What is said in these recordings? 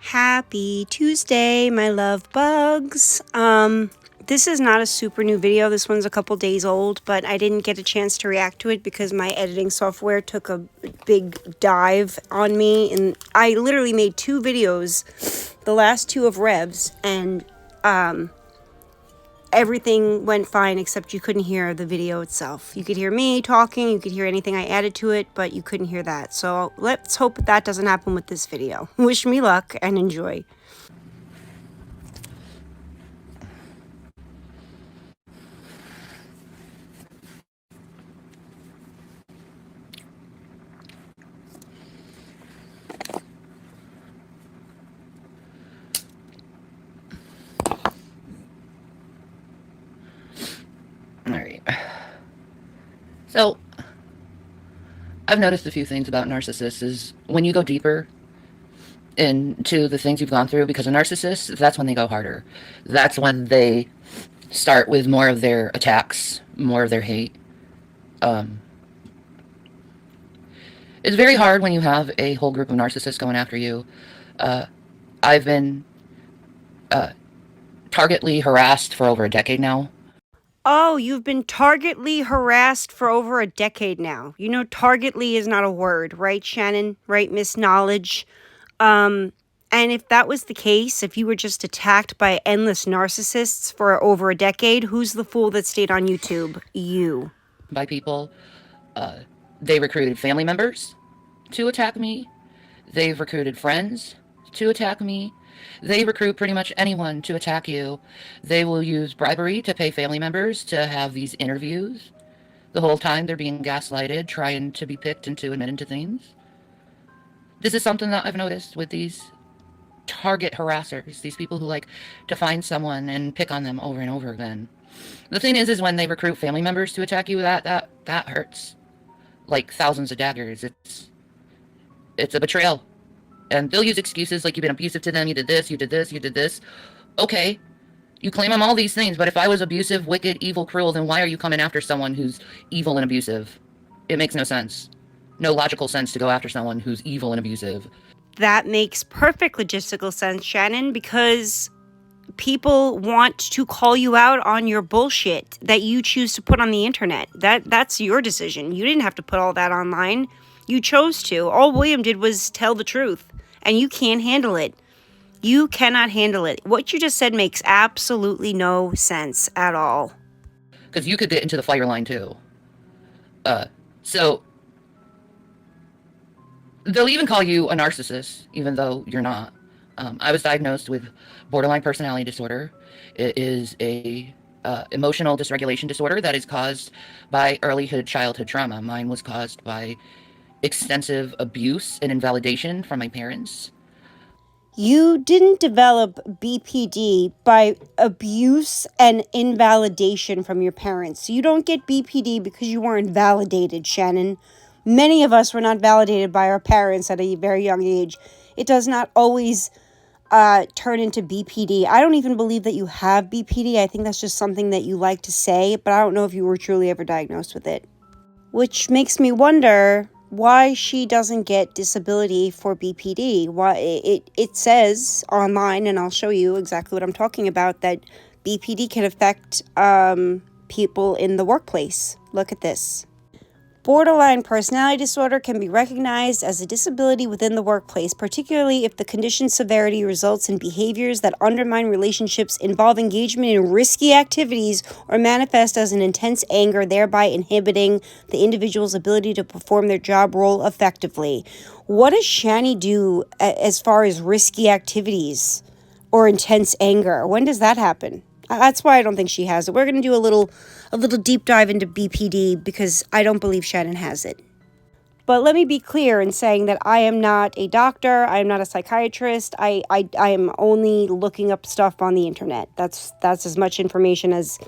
Happy Tuesday, my love bugs. This is not a super new video. This one's a couple days old, but I didn't get a chance to react to it because my editing software took a big dive on me, and I literally made 2 videos, the last 2 of Revs, and everything went fine except you couldn't hear the video itself. You could hear me talking, you could hear anything I added to it, but you couldn't hear that. So let's hope that doesn't happen with this video. Wish me luck and enjoy. Alright. So, I've noticed a few things about narcissists is when you go deeper into the things you've gone through, because a narcissist, that's when they go harder. That's when they start with more of their attacks, more of their hate. It's very hard when you have a whole group of narcissists going after you. I've been targetly harassed for over a decade now. Oh, you've been targetly harassed for over a decade now. You know, targetly is not a word, right, Shannon? Right, Miss Knowledge? And if that was the case, if you were just attacked by endless narcissists for over a decade, who's the fool that stayed on YouTube? You. By people. They recruited family members to attack me. They've recruited friends to attack me. They recruit pretty much anyone to attack you. They will use bribery to pay family members to have these interviews. The whole time they're being gaslighted, trying to be picked into admitting to things. This is something that I've noticed with these target harassers, these people who like to find someone and pick on them over and over again. The thing is when they recruit family members to attack you, that hurts. Like thousands of daggers. It's a betrayal. And they'll use excuses like you've been abusive to them, you did this, you did this, you did this. Okay, you claim I'm all these things, but if I was abusive, wicked, evil, cruel, then why are you coming after someone who's evil and abusive? It makes no sense. No logical sense to go after someone who's evil and abusive. That makes perfect logistical sense, Shannon, because people want to call you out on your bullshit that you choose to put on the internet. That's your decision. You didn't have to put all that online. You chose to. All William did was tell the truth, and you can't handle it. You cannot handle it. What you just said makes absolutely no sense at all. Because you could get into the fire line too. So they'll even call you a narcissist, even though you're not. I was diagnosed with borderline personality disorder. It is a emotional dysregulation disorder that is caused by early childhood trauma. Mine was caused by extensive abuse and invalidation from my parents. You didn't develop BPD by abuse and invalidation from your parents. You don't get BPD because you weren't validated, Shannon. Many of us were not validated by our parents at a very young age. It does not always turn into BPD. I don't even believe that you have BPD. I think that's just something that you like to say, but I don't know if you were truly ever diagnosed with it. Which makes me wonder why she doesn't get disability for BPD. Why it says online, and I'll show you exactly what I'm talking about, that BPD can affect people in the workplace. Look at this. Borderline personality disorder can be recognized as a disability within the workplace, particularly if the condition's severity results in behaviors that undermine relationships, involve engagement in risky activities, or manifest as an intense anger, thereby inhibiting the individual's ability to perform their job role effectively. What does Shanny do as far as risky activities or intense anger? When does that happen? That's why I don't think she has it. We're going to do a little deep dive into BPD because I don't believe Shannon has it. But let me be clear in saying that I am not a doctor. I am not a psychiatrist. I am only looking up stuff on the internet. That's as much information as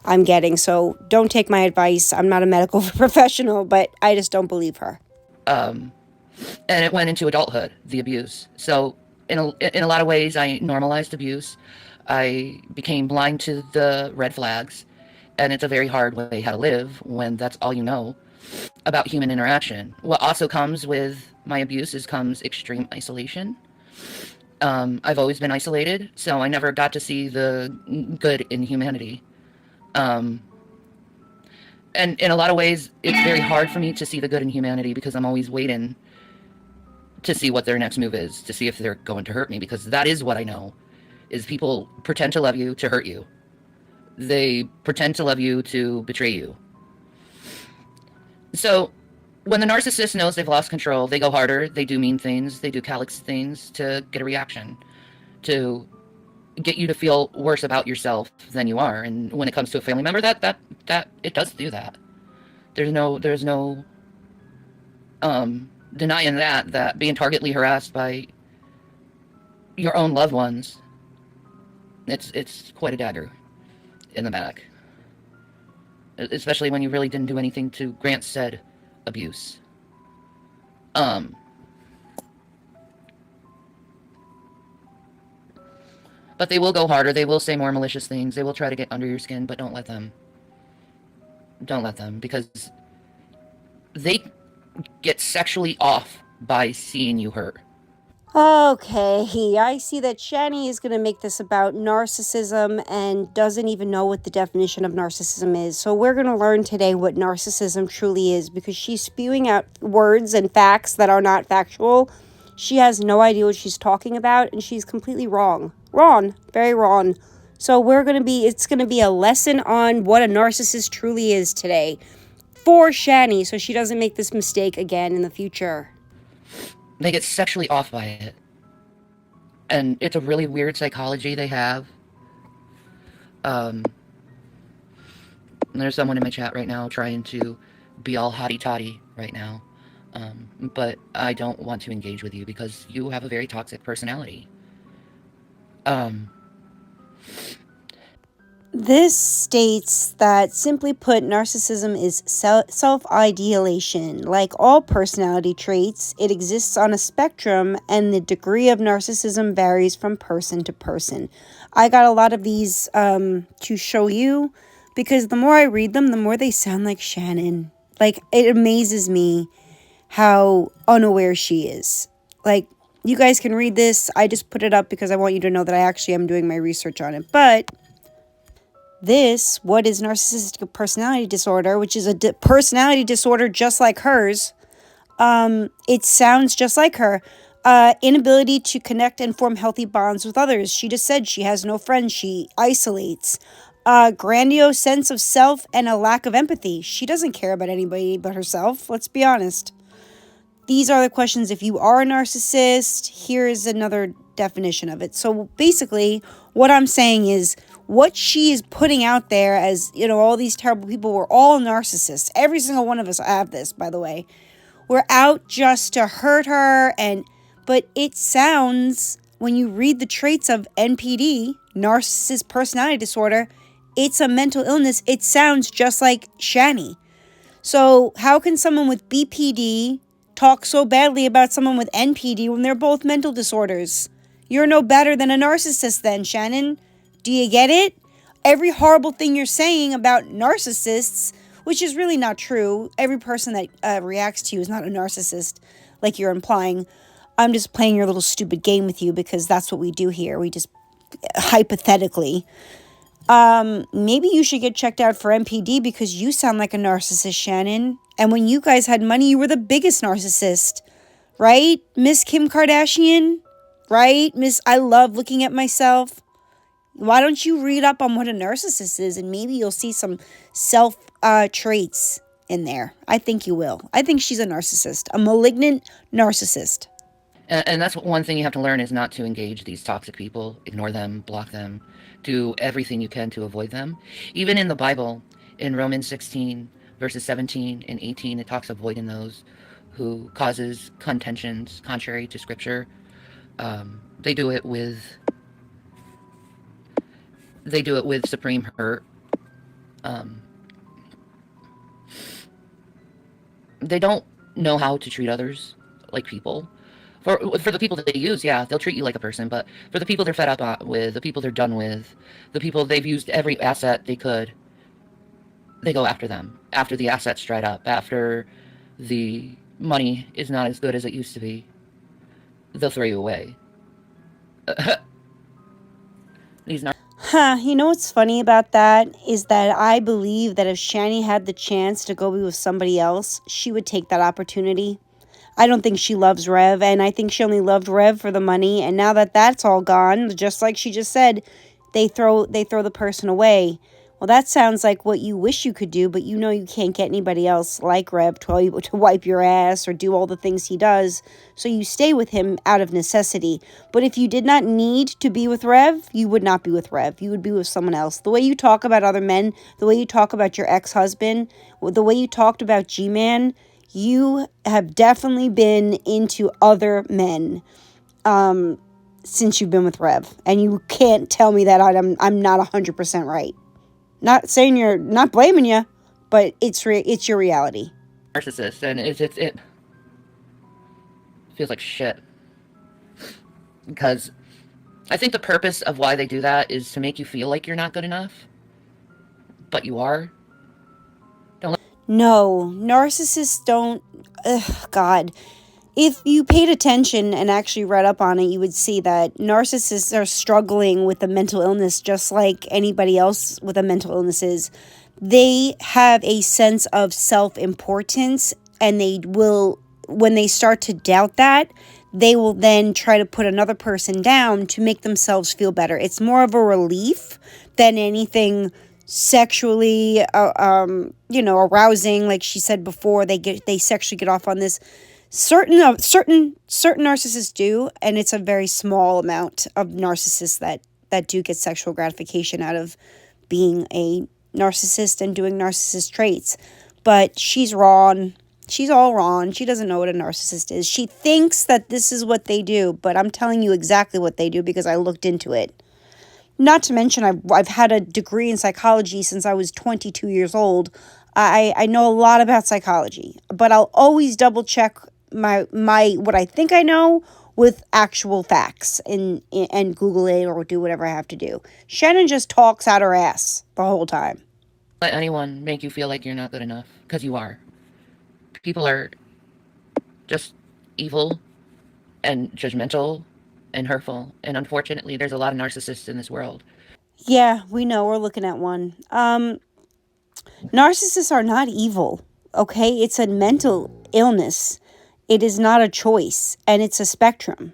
I'm getting. So don't take my advice. I'm not a medical professional, but I just don't believe her. And it went into adulthood, the abuse. So in a lot of ways, I normalized abuse. I became blind to the red flags, and it's a very hard way how to live when that's all you know about human interaction. What also comes with my abuses comes extreme isolation. I've always been isolated, so I never got to see the good in humanity. Um, and in a lot of ways, it's very hard for me to see the good in humanity because I'm always waiting to see what their next move is, to see if they're going to hurt me, because that is what I know, is people pretend to love you to hurt you. They pretend to love you to betray you. So when the narcissist knows they've lost control, they go harder, they do mean things, they do callous things to get a reaction, to get you to feel worse about yourself than you are. And when it comes to a family member, that it does do that. There's no denying that being targetly harassed by your own loved ones, it's quite a dagger in the back, especially when you really didn't do anything to grant said abuse. But they will go harder. They will say more malicious things. They will try to get under your skin, but don't let them. Don't let them, because they get sexually off by seeing you hurt. Okay, I see that Shanny is going to make this about narcissism and doesn't even know what the definition of narcissism is. So we're going to learn today what narcissism truly is, because she's spewing out words and facts that are not factual. She has no idea what she's talking about, and she's completely wrong. Wrong. Very wrong. So it's going to be a lesson on what a narcissist truly is today for Shanny, so she doesn't make this mistake again in the future. They get sexually off by it. And it's a really weird psychology they have. There's someone in my chat right now trying to be all hotty-toddy right now. But I don't want to engage with you because you have a very toxic personality. This states that, simply put, narcissism is self-idealization. Like all personality traits, it exists on a spectrum, and the degree of narcissism varies from person to person. I got a lot of these to show you, because the more I read them, the more they sound like Shannon. Like, it amazes me how unaware she is. Like, you guys can read this. I just put it up because I want you to know that I actually am doing my research on it. But what is narcissistic personality disorder, which is a personality disorder just like hers. It sounds just like her. Inability to connect and form healthy bonds with others. She just said she has no friends. She isolates. Grandiose sense of self and a lack of empathy. She doesn't care about anybody but herself. Let's be honest. These are the questions. If you are a narcissist, here is another definition of it. So basically, what I'm saying is, what she is putting out there as, all these terrible people, we're all narcissists. Every single one of us have this, by the way. We're out just to hurt her, but it sounds, when you read the traits of NPD, narcissist personality disorder, it's a mental illness. It sounds just like Shanny. So how can someone with BPD talk so badly about someone with NPD when they're both mental disorders? You're no better than a narcissist then, Shannon. Do you get it? Every horrible thing you're saying about narcissists, which is really not true. Every person that reacts to you is not a narcissist, like you're implying. I'm just playing your little stupid game with you because that's what we do here. We just, hypothetically. Maybe you should get checked out for NPD because you sound like a narcissist, Shannon. And when you guys had money, you were the biggest narcissist. Right, Miss Kim Kardashian? Right, Miss I love looking at myself? Why don't you read up on what a narcissist is, and maybe you'll see some self traits in there. I think you will. I think she's a narcissist, a malignant narcissist. And that's one thing you have to learn, is not to engage these toxic people. Ignore them, block them, do everything you can to avoid them. Even in the Bible, in Romans 16, verses 17 and 18, it talks avoiding those who causes contentions contrary to scripture. They do it with supreme hurt. Um, they don't know how to treat others like people. For the people that they use, yeah, they'll treat you like a person. But for the people they're fed up with, the people they're done with, the people they've used every asset they could, they go after them. After the assets dried up, after the money is not as good as it used to be, they'll throw you away. These You know what's funny about that is that I believe that if Shanny had the chance to go be with somebody else, she would take that opportunity. I don't think she loves Rev, and I think she only loved Rev for the money. And now that that's all gone, just like she just said, they throw the person away. Well, that sounds like what you wish you could do, but you know you can't get anybody else like Rev to wipe your ass or do all the things he does. So you stay with him out of necessity. But if you did not need to be with Rev, you would not be with Rev. You would be with someone else. The way you talk about other men, the way you talk about your ex-husband, the way you talked about G-Man, you have definitely been into other men since you've been with Rev. And you can't tell me that I'm not 100% right. Not saying you're not blaming you, but it's your reality. narcissists, and it feels like shit. Because I think the purpose of why they do that is to make you feel like you're not good enough, but you are. No, narcissists don't. God. If you paid attention and actually read up on it, you would see that narcissists are struggling with a mental illness just like anybody else with a mental illness is. They have a sense of self-importance, and they will, when they start to doubt that, they will then try to put another person down to make themselves feel better. It's more of a relief than anything sexually, arousing. Like she said before, they sexually get off on this. Certain narcissists do, and it's a very small amount of narcissists that do get sexual gratification out of being a narcissist and doing narcissist traits. But she's wrong. She's all wrong. She doesn't know what a narcissist is. She thinks that this is what they do, but I'm telling you exactly what they do because I looked into it. Not to mention, I've had a degree in psychology since I was 22 years old. I know a lot about psychology, but I'll always double check my what I think I know with actual facts and Google it or do whatever I have to do. Shannon just talks out her ass the whole time. Let anyone make you feel like you're not good enough, because you are. People are just evil and judgmental and hurtful, and unfortunately there's a lot of narcissists in this world. Yeah, we know. We're looking at one. Narcissists are not evil, okay? It's a mental illness. It is not a choice, and it's a spectrum.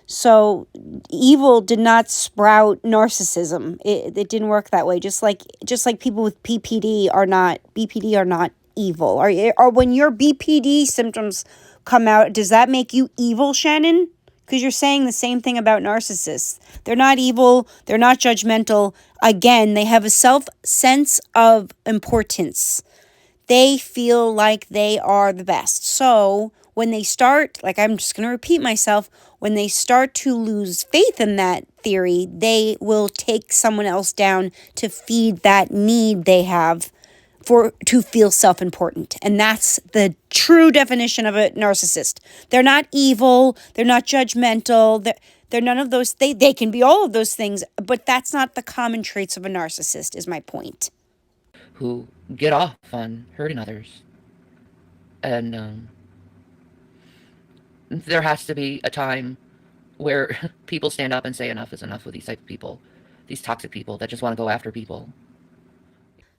So evil did not sprout narcissism. It didn't work that way. Just like people with BPD are not evil. Or when your BPD symptoms come out, does that make you evil, Shannon? Because you're saying the same thing about narcissists. They're not evil. They're not judgmental. Again, they have a sense of importance. They feel like they are the best. So when they start, like I'm just going to repeat myself, when they start to lose faith in that theory, they will take someone else down to feed that need they have to feel self-important. And that's the true definition of a narcissist. They're not evil. They're not judgmental. They're none of those. They can be all of those things, but that's not the common traits of a narcissist, is my point. Who get off on hurting others. And there has to be a time where people stand up and say enough is enough with these type of people, these toxic people that just want to go after people.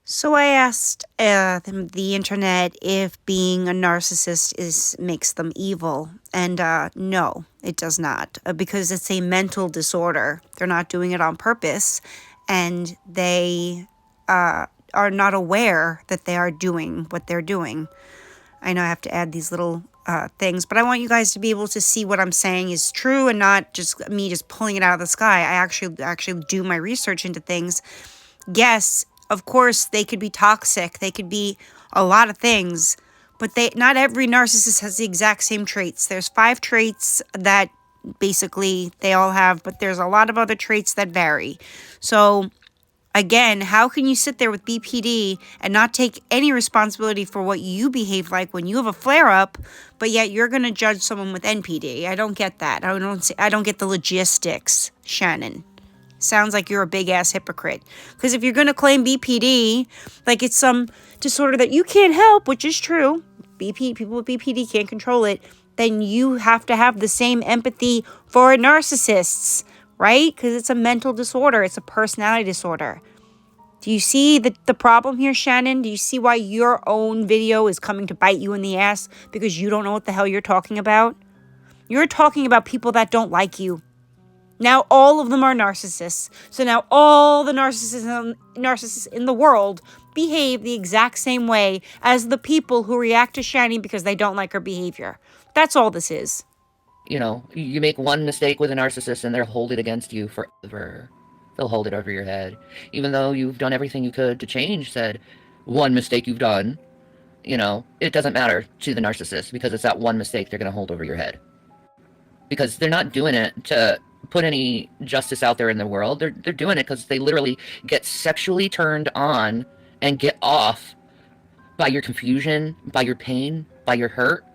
So I asked the internet if being a narcissist makes them evil, and no, it does not, because it's a mental disorder. They're not doing it on purpose, and they are not aware that they are doing what they're doing. I know I have to add these little things, but I want you guys to be able to see what I'm saying is true and not just me just pulling it out of the sky. I actually do my research into things. Yes, of course, they could be toxic. They could be a lot of things, But not every narcissist has the exact same traits. There's 5 traits that basically they all have, but there's a lot of other traits that vary. So again, how can you sit there with BPD and not take any responsibility for what you behave like when you have a flare-up, but yet you're going to judge someone with NPD? I don't get that. I don't get the logistics, Shannon. Sounds like you're a big-ass hypocrite. Because if you're going to claim BPD, like it's some disorder that you can't help, which is true, people with BPD can't control it, then you have to have the same empathy for narcissists, right? Because it's a mental disorder. It's a personality disorder. Do you see the problem here, Shannon? Do you see why your own video is coming to bite you in the ass because you don't know what the hell you're talking about? You're talking about people that don't like you. Now all of them are narcissists. So now all the narcissists in the world behave the exact same way as the people who react to Shanny because they don't like her behavior. That's all this is. You know, you make one mistake with a narcissist and they'll hold it against you forever. They'll hold it over your head. Even though you've done everything you could to change said one mistake you've done, you know, it doesn't matter to the narcissist because it's that one mistake they're going to hold over your head. Because they're not doing it to put any justice out there in the world. They're doing it because they literally get sexually turned on and get off by your confusion, by your pain, by your hurt.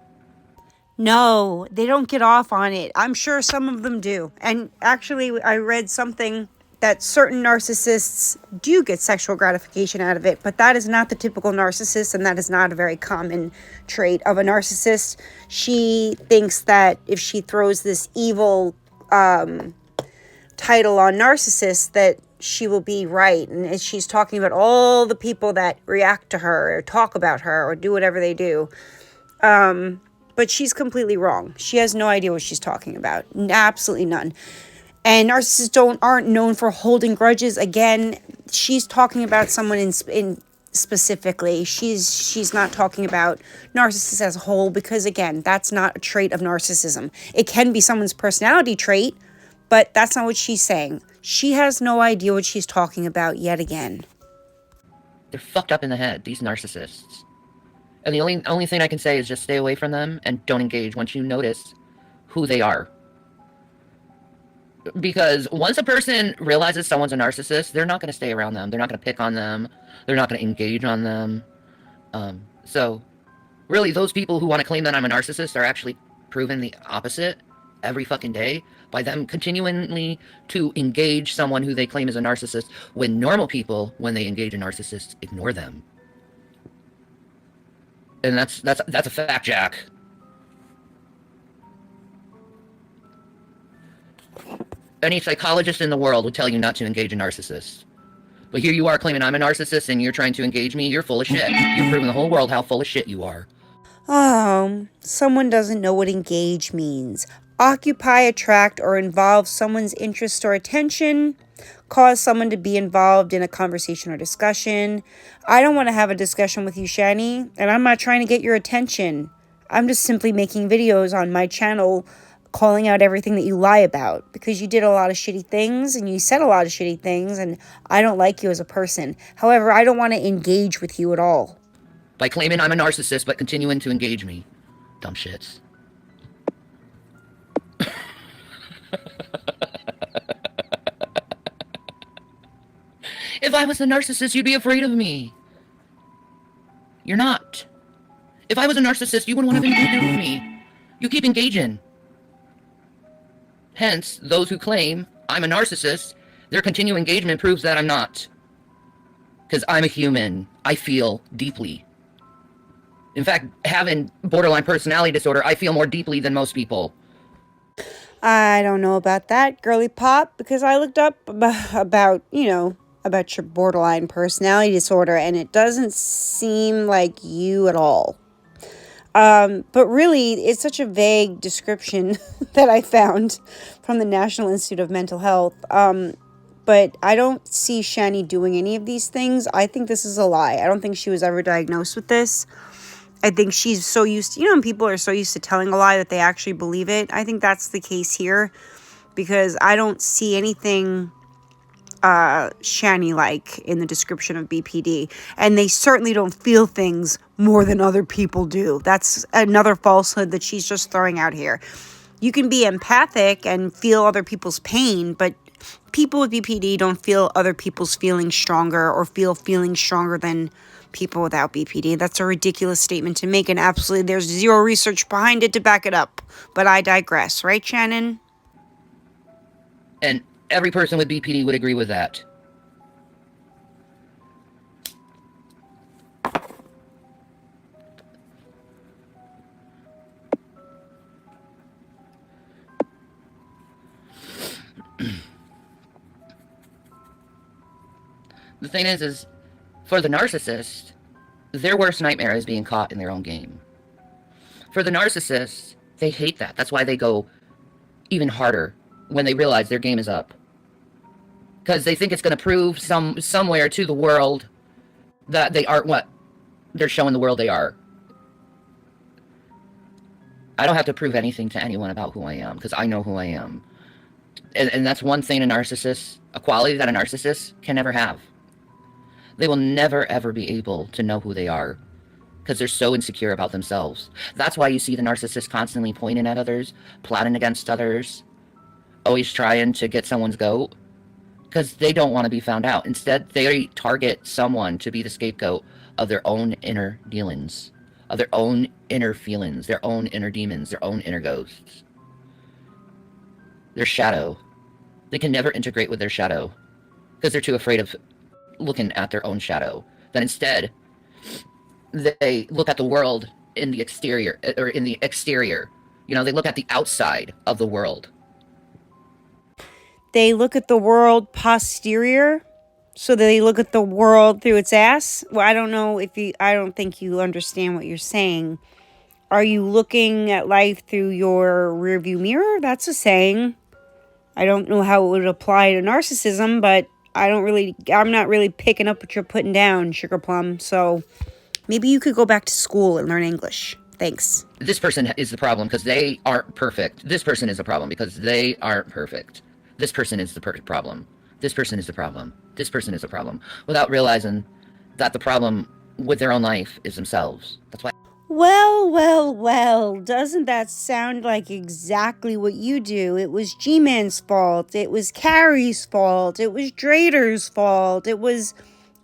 No, they don't get off on it. I'm sure some of them do. And actually, I read something that certain narcissists do get sexual gratification out of it, but that is not the typical narcissist, and that is not a very common trait of a narcissist. She thinks that if she throws this evil title on narcissists, that she will be right. And she's talking about all the people that react to her or talk about her or do whatever they do. But she's completely wrong. She has no idea what she's talking about. Absolutely none. And narcissists aren't known for holding grudges. Again, she's talking about someone in specifically. She's not talking about narcissists as a whole because, again, that's not a trait of narcissism. It can be someone's personality trait, but that's not what she's saying. She has no idea what she's talking about yet again. They're fucked up in the head, these narcissists. And the only thing I can say is just stay away from them and don't engage once you notice who they are. Because once a person realizes someone's a narcissist, they're not going to stay around them. They're not going to pick on them. They're not going to engage on them. So, really, those people who want to claim that I'm a narcissist are actually proven the opposite every fucking day by them continually to engage someone who they claim is a narcissist when normal people, when they engage a narcissist, ignore them. And that's a fact, Jack. Any psychologist in the world would tell you not to engage a narcissist. But here you are claiming I'm a narcissist and you're trying to engage me. You're full of shit. You've proven the whole world how full of shit you are. Someone doesn't know what engage means. Occupy, attract, or involve someone's interest or attention. Cause someone to be involved in a conversation or discussion. I don't want to have a discussion with you, Shanny, and I'm not trying to get your attention. I'm just simply making videos on my channel calling out everything that you lie about because you did a lot of shitty things and you said a lot of shitty things and I don't like you as a person. However, I don't want to engage with you at all. By claiming I'm a narcissist but continuing to engage me. Dumb shits. If I was a narcissist, you'd be afraid of me. You're not. If I was a narcissist, you wouldn't want to engage with me. You keep engaging. Hence, those who claim I'm a narcissist, their continued engagement proves that I'm not. Because I'm a human. I feel deeply. In fact, having borderline personality disorder, I feel more deeply than most people. I don't know about that, girly pop, because I looked up about your borderline personality disorder, and it doesn't seem like you at all. But really, it's such a vague description that I found from the National Institute of Mental Health. But I don't see Shanny doing any of these things. I think this is a lie. I don't think she was ever diagnosed with this. I think she's so used to, when people are so used to telling a lie that they actually believe it. I think that's the case here because I don't see anything Shanny like in the description of BPD, and they certainly don't feel things more than other people do. That's another falsehood that she's just throwing out here. You can be empathic and feel other people's pain, but people with BPD don't feel other people's feelings stronger or feel feelings stronger than people without BPD. That's a ridiculous statement to make, and absolutely there's zero research behind it to back it up. But I digress, right, Shannon? And every person with BPD would agree with that. The thing is for the narcissist, their worst nightmare is being caught in their own game. For the narcissist, they hate that. That's why they go even harder when they realize their game is up. Because they think it's going to prove somewhere to the world that they aren't what they're showing the world they are. I don't have to prove anything to anyone about who I am, because I know who I am. And that's one thing a narcissist, a quality that a narcissist can never have. They will never, ever be able to know who they are, because they're so insecure about themselves. That's why you see the narcissist constantly pointing at others, plotting against others, always trying to get someone's goat, because they don't want to be found out. Instead, they target someone to be the scapegoat of their own inner dealings, of their own inner feelings, their own inner demons, their own inner ghosts. Their shadow. They can never integrate with their shadow, because they're too afraid of looking at their own shadow. Then instead, they look at the world in the exterior, or in the exterior. You know, they look at the outside of the world. They look at the world posterior, so they look at the world through its ass. Well, I don't think you understand what you're saying. Are you looking at life through your rearview mirror? That's a saying. I don't know how it would apply to narcissism, but I'm not really picking up what you're putting down, Sugar Plum. So maybe you could go back to school and learn English. Thanks. This person is the problem because they aren't perfect. This person is the problem because they aren't perfect. This person is the problem. This person is the problem. This person is the problem. Without realizing that the problem with their own life is themselves. That's why. Well, doesn't that sound like exactly what you do? It was G-Man's fault. It was Carrie's fault. It was Drader's fault. It was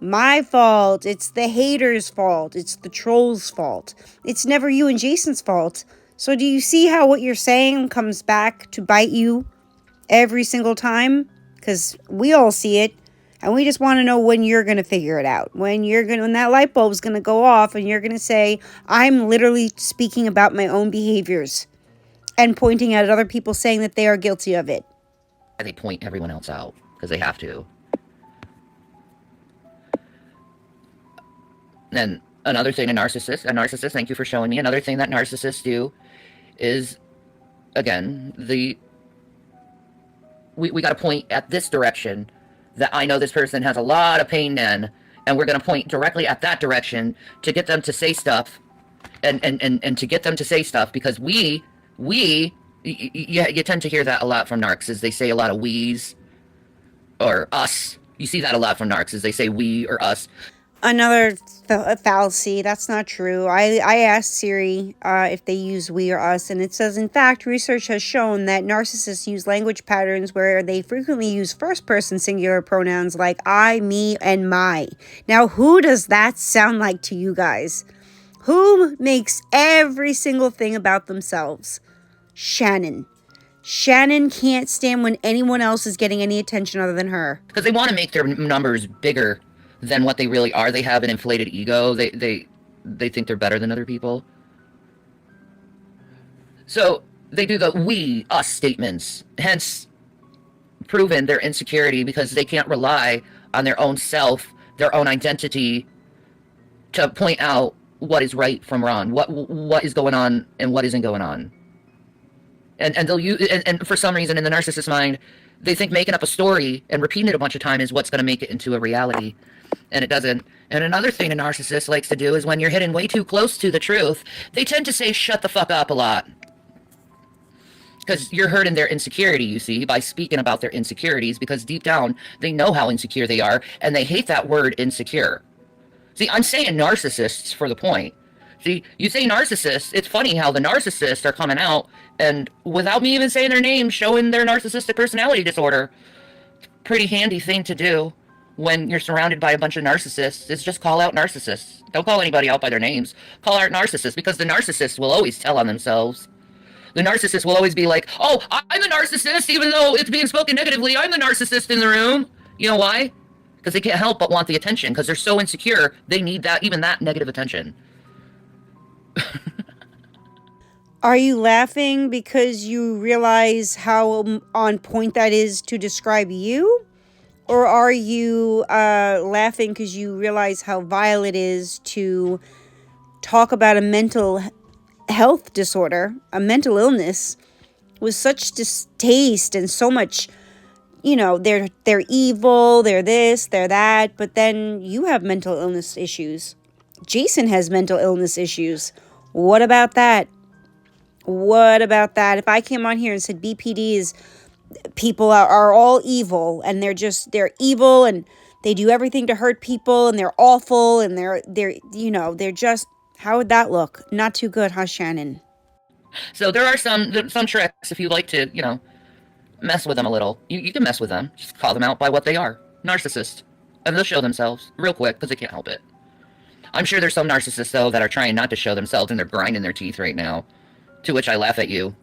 my fault. It's the haters' fault. It's the trolls' fault. It's never you and Jason's fault. So do you see how what you're saying comes back to bite you every single time? Because we all see it. And we just want to know when you're going to figure it out. When that light bulb's going to go off and you're going to say, I'm literally speaking about my own behaviors and pointing at other people saying that they are guilty of it. They point everyone else out because they have to. And another thing a narcissist, thank you for showing me. Another thing that narcissists do is, again, we got to point at this direction. That I know this person has a lot of pain in, and we're going to point directly at that direction to get them to say stuff, and to get them to say stuff, because you tend to hear that a lot from narcs, is they say a lot of we's, or us. You see that a lot from narcs, is they say we or us. Another fallacy. That's not true. I asked Siri if they use we or us, and it says, in fact, research has shown that narcissists use language patterns where they frequently use first-person singular pronouns like I, me, and my. Now, who does that sound like to you guys? Who makes every single thing about themselves? Shannon. Shannon can't stand when anyone else is getting any attention other than her. Because they want to make their numbers bigger than what they really are. They have an inflated ego. They think they're better than other people. So they do the we, us statements, hence proving their insecurity, because they can't rely on their own self, their own identity, to point out what is right from wrong, what is going on and what isn't going on. And they'll use, and for some reason in the narcissist's mind, they think making up a story and repeating it a bunch of times is what's going to make it into a reality. And it doesn't. And another thing a narcissist likes to do is when you're hitting way too close to the truth, they tend to say shut the fuck up a lot. Because you're hurting their insecurity, you see, by speaking about their insecurities, because deep down, they know how insecure they are, and they hate that word insecure. See, I'm saying narcissists for the point. See, you say narcissists, it's funny how the narcissists are coming out, and without me even saying their name, showing their narcissistic personality disorder. Pretty handy thing to do when you're surrounded by a bunch of narcissists is just call out narcissists. Don't call anybody out by their names. Call out narcissists, because the narcissists will always tell on themselves. The narcissist will always be like, oh, I'm the narcissist, even though it's being spoken negatively. I'm the narcissist in the room. You know why? Because they can't help but want the attention, because they're so insecure, they need that, even that negative attention. Are you laughing because you realize how on point that is to describe you? Or are you laughing because you realize how vile it is to talk about a mental health disorder, a mental illness, with such distaste and so much, you know, they're evil, they're this, they're that, but then you have mental illness issues. Jason has mental illness issues. What about that? What about that? If I came on here and said BPDs, people are all evil, and they're evil, and they do everything to hurt people, and they're awful, and they're just, how would that look? Not too good, huh, Shannon? So there are some tricks if you like to, mess with them a little. You can mess with them. Just call them out by what they are. Narcissists. And they'll show themselves real quick because they can't help it. I'm sure there's some narcissists, though, that are trying not to show themselves and they're grinding their teeth right now. To which I laugh at you.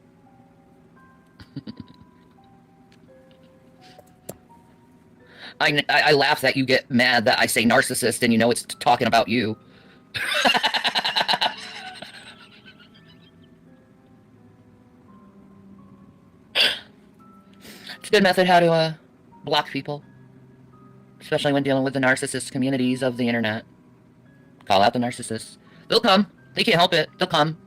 I laugh that you get mad that I say narcissist and you know it's talking about you. It's a good method how to block people. Especially when dealing with the narcissist communities of the internet. Call out the narcissists. They'll come. They can't help it. They'll come.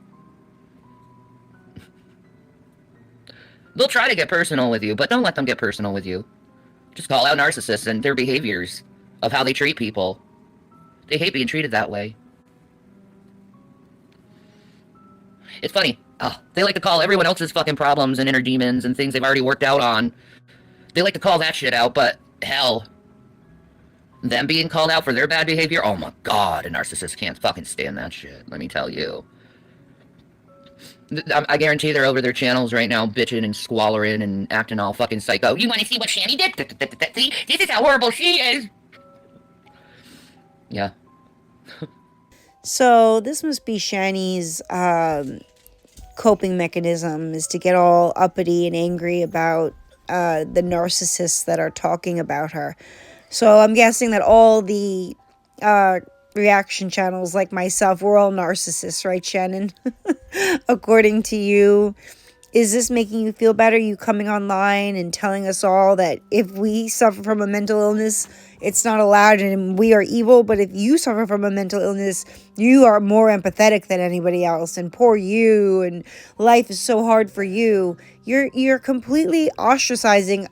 They'll try to get personal with you, but don't let them get personal with you. Just call out narcissists and their behaviors of how they treat people. They hate being treated that way. It's funny. Oh, they like to call everyone else's fucking problems and inner demons and things they've already worked out on. They like to call that shit out, but hell, them being called out for their bad behavior, oh my god, a narcissist can't fucking stand that shit, let me tell you. I guarantee they're over their channels right now, bitching and squalling and acting all fucking psycho. You want to see what Shanny did? See, this is how horrible she is. Yeah. So this must be Shanny's coping mechanism, is to get all uppity and angry about the narcissists that are talking about her. So I'm guessing that all the reaction channels like myself, we're all narcissists, right, Shannon? According to you. Is this making you feel better, you coming online and telling us all that if we suffer from a mental illness, it's not allowed and we are evil, but if you suffer from a mental illness, you are more empathetic than anybody else, and poor you, and life is so hard for you. You're completely ostracizing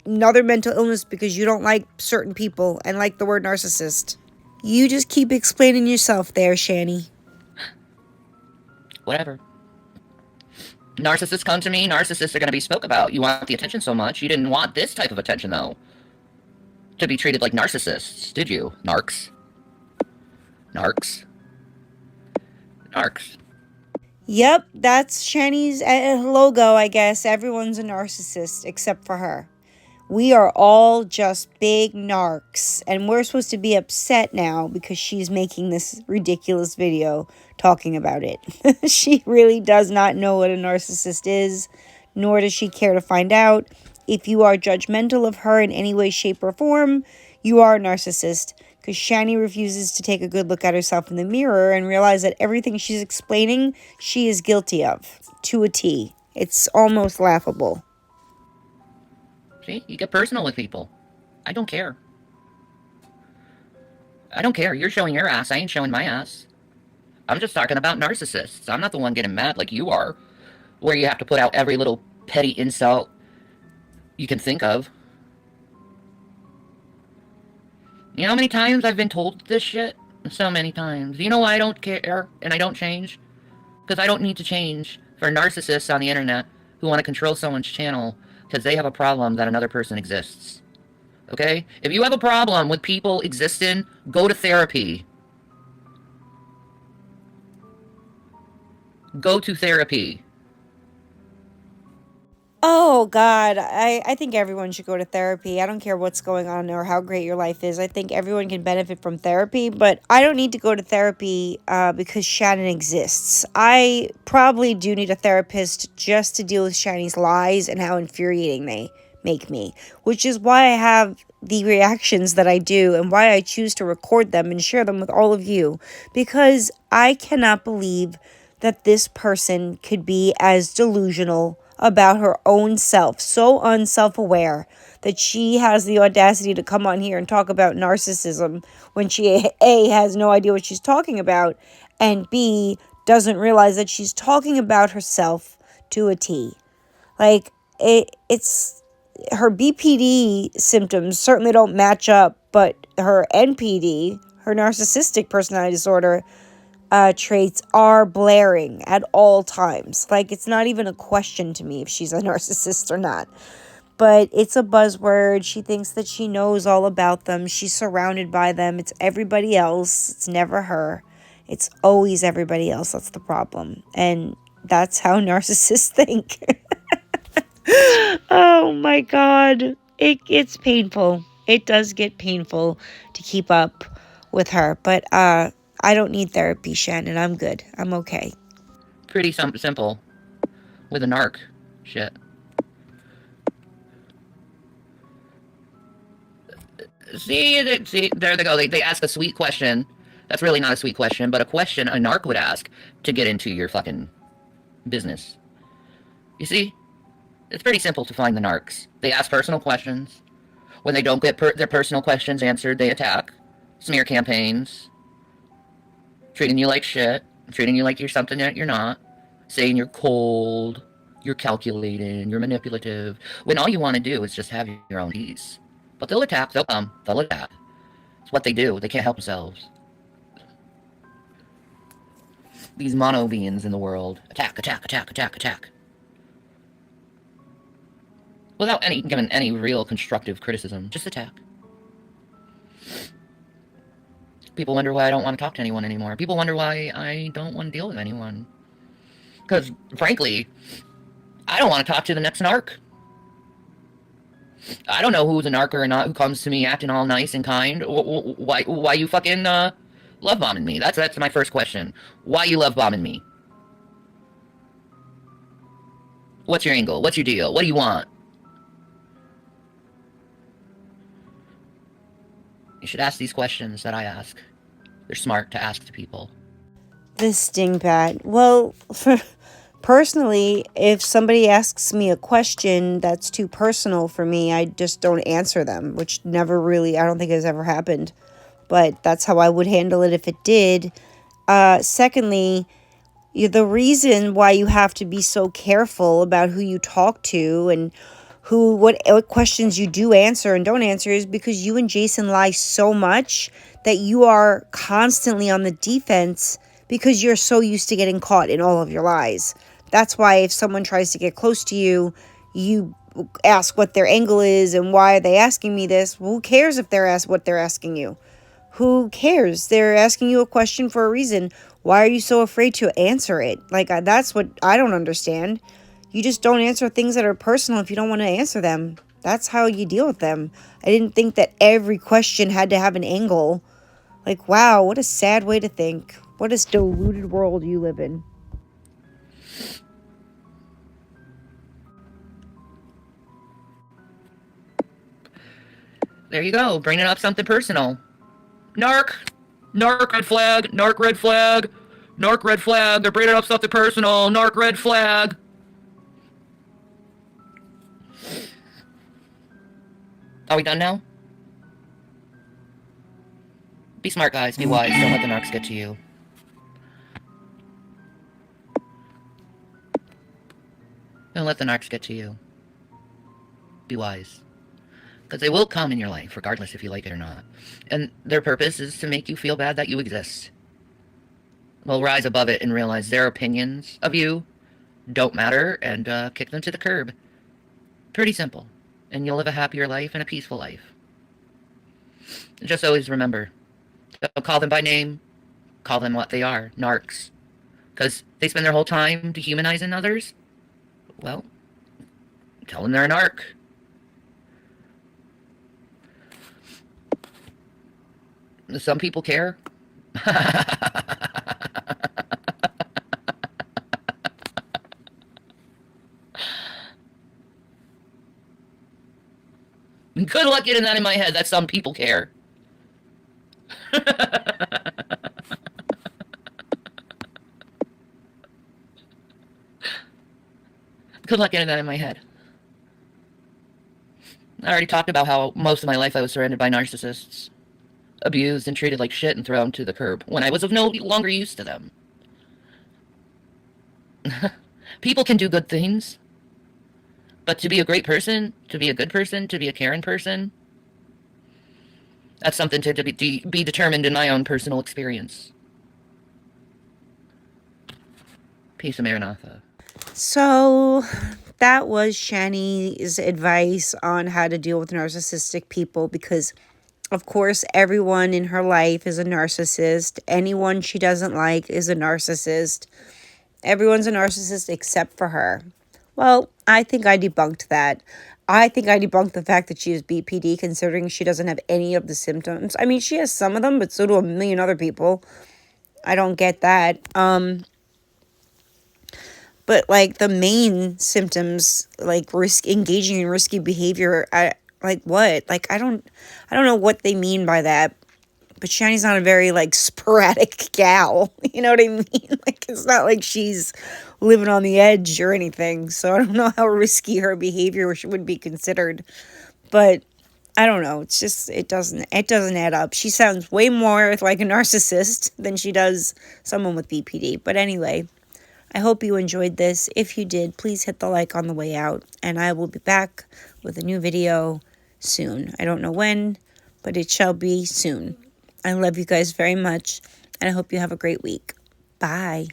another mental illness because you don't like certain people and like the word narcissist. You just keep explaining yourself there, Shanny. Whatever. Narcissists come to me. Narcissists are going to be spoke about. You want the attention so much. You didn't want this type of attention, though. To be treated like narcissists, did you? Narcs. Narcs. Narcs. Yep, that's Shanny's logo, I guess. Everyone's a narcissist except for her. We are all just big narcs, and we're supposed to be upset now because she's making this ridiculous video talking about it. She really does not know what a narcissist is, nor does she care to find out. If you are judgmental of her in any way, shape, or form, you are a narcissist, because Shanny refuses to take a good look at herself in the mirror and realize that everything she's explaining, she is guilty of, to a T. It's almost laughable. See, you get personal with people. I don't care. I don't care. You're showing your ass. I ain't showing my ass. I'm just talking about narcissists. I'm not the one getting mad like you are, where you have to put out every little petty insult you can think of. You know how many times I've been told this shit? So many times. You know why I don't care and I don't change? Because I don't need to change for narcissists on the internet who want to control someone's channel because they have a problem that another person exists. Okay? If you have a problem with people existing, go to therapy. Go to therapy. Oh God, I think everyone should go to therapy. I don't care what's going on or how great your life is. I think everyone can benefit from therapy, but I don't need to go to therapy because Shannon exists. I probably do need a therapist just to deal with Shanny's lies and how infuriating they make me, which is why I have the reactions that I do and why I choose to record them and share them with all of you, because I cannot believe that this person could be as delusional about her own self, so unself-aware that she has the audacity to come on here and talk about narcissism when she A, has no idea what she's talking about, and B, doesn't realize that she's talking about herself to a T. Like, it's her BPD symptoms certainly don't match up, but her NPD, her narcissistic personality disorder, traits are blaring at all times. Like, it's not even a question to me if she's a narcissist or not. But it's a buzzword. She thinks that she knows all about them. She's surrounded by them. It's everybody else. It's never her. It's always everybody else. That's the problem. And that's how narcissists think. Oh my God. It's painful. It does get painful to keep up with her. But I don't need therapy, Shannon. I'm good. I'm okay. Pretty simple. With a narc. Shit. See, there they go. They ask a sweet question. That's really not a sweet question, but a question a narc would ask to get into your fucking business. You see? It's pretty simple to find the narcs. They ask personal questions. When they don't get their personal questions answered, they attack. Smear campaigns. Treating you like shit. Treating you like you're something that you're not. Saying you're cold. You're calculating. You're manipulative. When all you want to do is just have your own peace. But they'll attack. They'll come. They'll attack. It's what they do. They can't help themselves. These mono beings in the world. Attack, attack, attack, attack, attack. Without giving any real constructive criticism. Just attack. People wonder why I don't want to talk to anyone anymore. People wonder why I don't want to deal with anyone. Because, frankly, I don't want to talk to the next narc. I don't know who's a narc or not who comes to me acting all nice and kind. Why you fucking love bombing me? That's my first question. Why you love bombing me? What's your angle? What's your deal? What do you want? You should ask these questions that I ask. They're smart to ask to people. This dingbat. Well, personally, if somebody asks me a question that's too personal for me, I just don't answer them, which never really, I don't think has ever happened. But that's how I would handle it if it did. Secondly, the reason why you have to be so careful about who you talk to and what questions you do answer and don't answer is because you and Jason lie so much that you are constantly on the defense because you're so used to getting caught in all of your lies. That's why if someone tries to get close to you, you ask what their angle is and why are they asking me this. Well, who cares if they're what they're asking you? Who cares? They're asking you a question for a reason. Why are you so afraid to answer it? Like, that's what I don't understand. You just don't answer things that are personal if you don't want to answer them. That's how you deal with them. I didn't think that every question had to have an angle. Like, wow, what a sad way to think. What a deluded world you live in. There you go. Bringing up something personal. Narc. Narc red flag. Narc red flag. Narc red flag. They're bringing up something personal. Narc red flag. Are we done now? Be smart, guys. Be wise. Don't let the narcs get to you. Don't let the narcs get to you. Be wise. Because they will come in your life, regardless if you like it or not. And their purpose is to make you feel bad that you exist. They'll rise above it and realize their opinions of you don't matter and kick them to the curb. Pretty simple. And you'll live a happier life and a peaceful life. Just always remember, don't call them by name, call them what they are, narcs. Because they spend their whole time dehumanizing others. Well, tell them they're a narc. Some people care. Good luck getting that in my head that some people care. Good luck getting that in my head. I already talked about how most of my life I was surrounded by narcissists. Abused and treated like shit and thrown to the curb when I was of no longer use to them. People can do good things. But to be a great person, to be a good person, to be a caring person, that's something to be determined in my own personal experience. Peace of Maranatha. So that was Shanny's advice on how to deal with narcissistic people, because of course everyone in her life is a narcissist. Anyone she doesn't like is a narcissist. Everyone's a narcissist except for her. Well, I think I debunked that. I think I debunked the fact that she is BPD, considering she doesn't have any of the symptoms. I mean, she has some of them, but so do a million other people. I don't get that. But like the main symptoms, like engaging in risky behavior, like what? Like I don't know what they mean by that. But Shanny's not a very like sporadic gal. You know what I mean? Like it's not like she's living on the edge or anything. So I don't know how risky her behavior would be considered. But I don't know. It's just it doesn't add up. She sounds way more like a narcissist than she does someone with BPD. But anyway, I hope you enjoyed this. If you did, please hit the like on the way out, and I will be back with a new video soon. I don't know when, but it shall be soon. I love you guys very much, and I hope you have a great week. Bye.